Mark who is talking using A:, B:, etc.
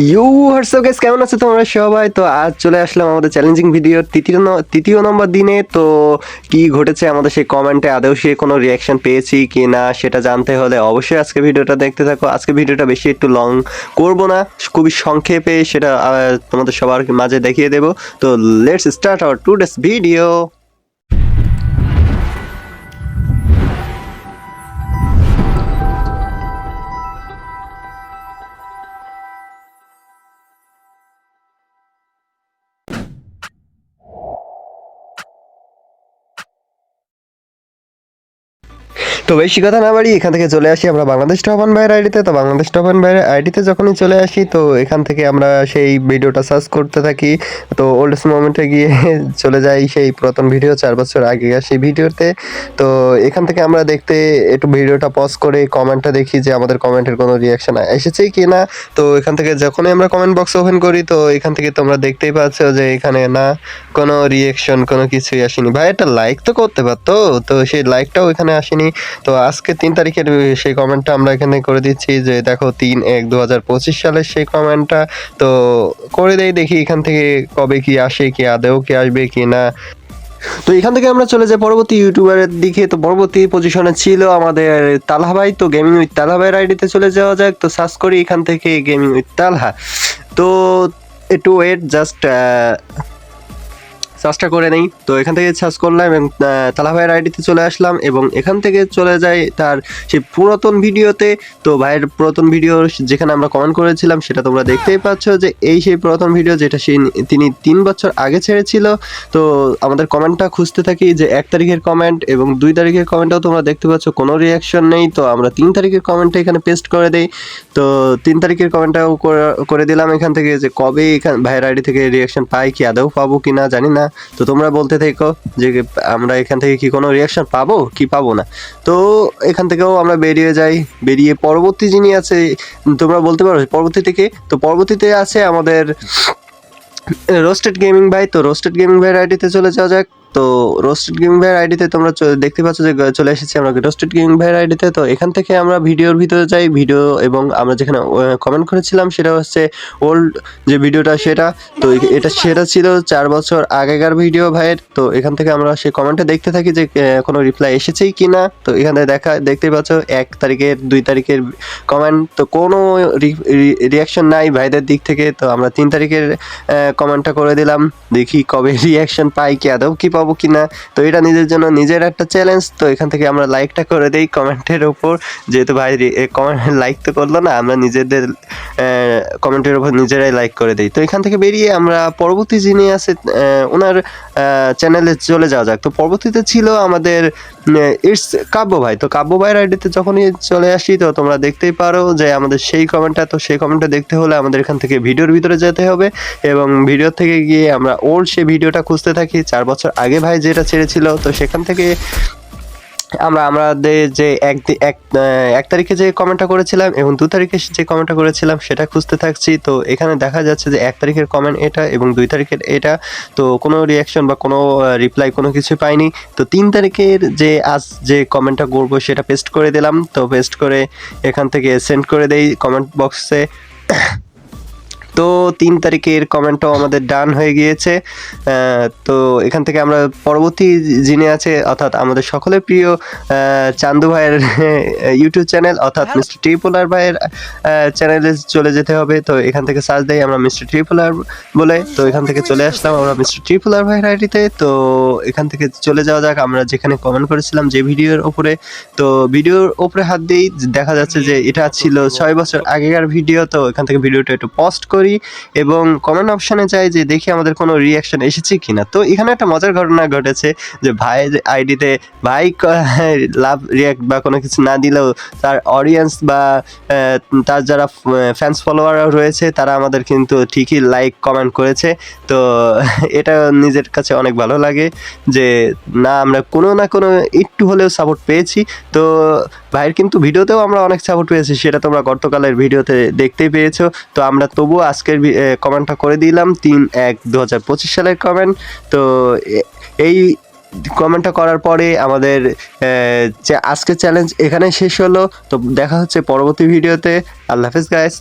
A: You WhatsApp guys, কেমন আছো তোমরা সবাই? তো আজ চলে আসলাম আমাদের চ্যালেঞ্জিং ভিডিওর তৃতীয় নম্বর দিনে। তো কি ঘটেছে আমাদের সেই কমেন্টে, আদৌ সে কোনো রিয়াকশন পেয়েছি কি না সেটা জানতে হলে অবশ্যই আজকে ভিডিওটা দেখতে থাকো। আজকে ভিডিওটা বেশি একটু লং করব না, খুবই সংক্ষেপে সেটা তোমাদের সবার মাঝে দেখিয়ে দেব। তো let's start our today's video. তো বেশি কথা না বাড়ি এখান থেকে চলে আসি আমরা বাংলাদেশ টপান ভাইয়ের আইডিতে। তো বাংলাদেশ টপান ভাইয়ের আইডিতে যখনই চলে আসি তো এখান থেকে আমরা সেই ভিডিওটা সার্চ করতে থাকি। তো ওল্ডেস্ট মোমেন্টে গিয়ে চলে যাই সেই পুরাতন ভিডিও 4 বছর আগেকার সেই ভিডিওতে। তো এখান থেকে আমরা দেখতে একটু ভিডিওটা পজ করে কমেন্টটা দেখি যে আমাদের কমেন্টের কোনো রিয়াকশন এসেছে কি না। তো এখান থেকে যখনই আমরা কমেন্ট বক্স ওপেন করি তো এখান থেকে তোমরা দেখতেই পাচ্ছ যে এখানে না কোনো রিয়াকশন, কোনো কিছুই আসেনি। ভাই একটা লাইক তো করতে পারতো, তো সেই লাইকটাও এখানে আসেনি। তো আজকে 3 তারিখের সেই কমেন্টটা আমরা এখানে করে দিচ্ছি যে দেখো 3/1/2025 সালের সেই কমেন্টটা। তো করে দেই, দেখি এখান থেকে কবে কি আসে, কি আদৌ কি আসবে কি না। তো এখান থেকে আমরা চলে যাই পরবর্তী ইউটিউবারের দিকে। তো পরবর্তী পজিশনে ছিল আমাদের তালহা ভাই। তো গেমিং উইথ তালহা ভাইয়ের আইডিতে চলে যাওয়া যাক। তো সার্চ করি এখান থেকে গেমিং উইথ তালহা। তো একটু ওয়েট, জাস্ট সার্চটা করে নেই। তো এখান থেকে সার্চ করলাম এবং তালা ভাইয়ের আইডিতে চলে আসলাম এবং এখান থেকে চলে যাই তার সেই পুরাতন ভিডিওতে। তো ভাইয়ের পুরাতন ভিডিও যেখানে আমরা কমেন্ট করেছিলাম সেটা তোমরা দেখতেই পাচ্ছ যে এই সেই পুরাতন ভিডিও যেটা তিনি 3 বছর আগে ছেড়েছিল। তো আমাদের কমেন্টটা খুঁজতে থাকি যে 1 তারিখের কমেন্ট এবং 2 তারিখের কমেন্টটাও তোমরা দেখতে পাচ্ছ কোনো রিয়াকশন নেই। তো আমরা 3 তারিখের কমেন্টটা এখানে পেস্ট করে দেই। তো 3 তারিখের কমেন্টটাও করে দিলাম এখান থেকে যে কবে এখানে ভাইয়ের আইডি থেকে রিয়াকশন পাই, কি আদৌ পাবো কি না জানি না। তো তোমরা বলতে থেকো যে আমরা এখান থেকে কি কোনো রিয়াকশন পাবো কি পাবো না। তো এখান থেকেও আমরা বেরিয়ে যাই। বেরিয়ে পরবর্তী যিনি আছে তোমরা বলতে পারো পরবর্তী থেকে। তো পরবর্তীতে আছে আমাদের রোস্টেড গেমিং ভাই। তো রোস্টেড গেমিং ভাইয়ের আইডিতে চলে যাওয়া যাক। তো রোস্টেড গেমিং ভাইয়ের আইডিতে তোমরা দেখতে পাচ্ছ যে চলে এসেছি আমরা রোস্টেড গেমিং ভাইয়ের আইডিতে। তো এখান থেকে আমরা ভিডিওর ভিতরে যাই। ভিডিও এবং আমরা যেখানে কমেন্ট করেছিলাম সেটা হচ্ছে ওল্ড যে ভিডিওটা সেটা। তো সেটা ছিল 4 বছর আগেকার ভিডিও ভাইয়ের। তো এখান থেকে আমরা সেই কমেন্টে দেখতে থাকি যে কোনো রিপ্লাই এসেছেই কি না। তো এখানে দেখতেই পাচ্ছ 1 তারিখের 2 তারিখের কমেন্ট। তো কোনো রিয়াকশন নাই ভাইদের দিক থেকে। তো আমরা 3 তারিখের কমেন্টটা করে দিলাম, দেখি কবে রিয়াকশন পাই, কি আদৌ কি পাবো কি না। তো এটা নিজের জন্য নিজের একটা চ্যালেঞ্জ। তো এখান থেকে আমরা লাইকটা করে দিই কমেন্টের উপর, যেহেতু ভাই কমেন্ট লাইক তো করলো না, আমরা নিজেদের কমেন্টের উপর নিজেরাই লাইক করে দিই। তো এখান থেকে বেরিয়ে আমরা পরবর্তী যিনি আছে ওনার চ্যানেলে চলে যাওয়া যাক। তো পরবর্তীতে ছিল আমাদের ইটস কাব্য ভাই। তো কাব্য ভাইয়ের আইডিতে যখনই চলে আসি তো তোমরা দেখতেই পারো যে আমাদের সেই কমেন্টটা। তো সেই কমেন্টটা দেখতে হলে আমাদের এখান থেকে ভিডিওর ভিতরে যেতে হবে এবং ভিডিও থেকে গিয়ে আমরা ওল্ড সেই ভিডিওটা খুঁজতে থাকি 4 বছর আগে ভাই যেটা ছেড়েছিল। তো সেখান থেকে আমাদের যে এক তারিখে যে কমেন্টটা করেছিলাম এবং 2 তারিখে যে কমেন্টটা করেছিলাম সেটা খুঁজতে থাকছি। তো এখানে দেখা যাচ্ছে যে 1 তারিখের কমেন্ট এটা এবং 2 তারিখের এটা। তো কোনো রিয়াকশন বা কোনো রিপ্লাই কোনো কিছু পাইনি। তো 3 তারিখের যে আজ যে কমেন্টটা করবো সেটা পেস্ট করে দিলাম। তো পেস্ট করে এখান থেকে সেন্ড করে দেই কমেন্ট বক্সে। তো 3 তারিখের কমেন্টটাও আমাদের ডান হয়ে গিয়েছে। তো এখান থেকে আমরা পরবর্তী যিনি আছে অর্থাৎ আমাদের সকলের প্রিয় চান্দু ভাইয়ের ইউটিউব চ্যানেল অর্থাৎ মিস্টার ট্রিপলার ভাইয়ের চ্যানেলে চলে যেতে হবে। তো এখান থেকে সার্চ দেই আমরা মিস্টার ট্রিপলার বলে। তো এখান থেকে চলে আসলাম আমরা মিস্টার ট্রিপলার ভাইয়ের আইডিতে। তো এখান থেকে চলে যাওয়া যাক আমরা যেখানে কমেন্ট করেছিলাম যে ভিডিওর উপরে। তো ভিডিওর উপরে হাত দিই, দেখা যাচ্ছে যে এটা ছিল 6 বছর আগেকার ভিডিও। তো এখান থেকে ভিডিওটা একটু পস্ট করি এবং কমেন্ট অপশনে যাই যে দেখি আমাদের কোনো রিয়াকশন এসেছে কিনা। তো এখানে একটা মজার ঘটনা ঘটেছে যে ভাইয়ের আইডিতে ভাই লাভ রিয়াক্ট বা কোনো কিছু না দিলেও তার অডিয়েন্স বা তার যারা ফ্যান্স ফলোয়ার রয়েছে তারা আমাদের কিন্তু ঠিকই লাইক কমেন্ট করেছে। তো এটা নিজের কাছে অনেক ভালো লাগে যে না আমরা কোনো না কোনো একটু হলেও সাপোর্ট পেয়েছি। তো ভাইয়ের কিন্তু ভিডিওতেও আমরা অনেক সাপোর্ট পেয়েছি, সেটা তোমরা গতকালের ভিডিওতে দেখতেই পেয়েছো। তো আমরা তবুও আজকের কমেন্টটা করে দিলাম 3/1/2025 সালের কমেন্ট। তো এই কমেন্টটা করার পরে আমাদের আজকের চ্যালেঞ্জ এখানে শেষ হলো। তো দেখা হচ্ছে পরবর্তী ভিডিওতে। আল্লাহ হাফেজ গাইস।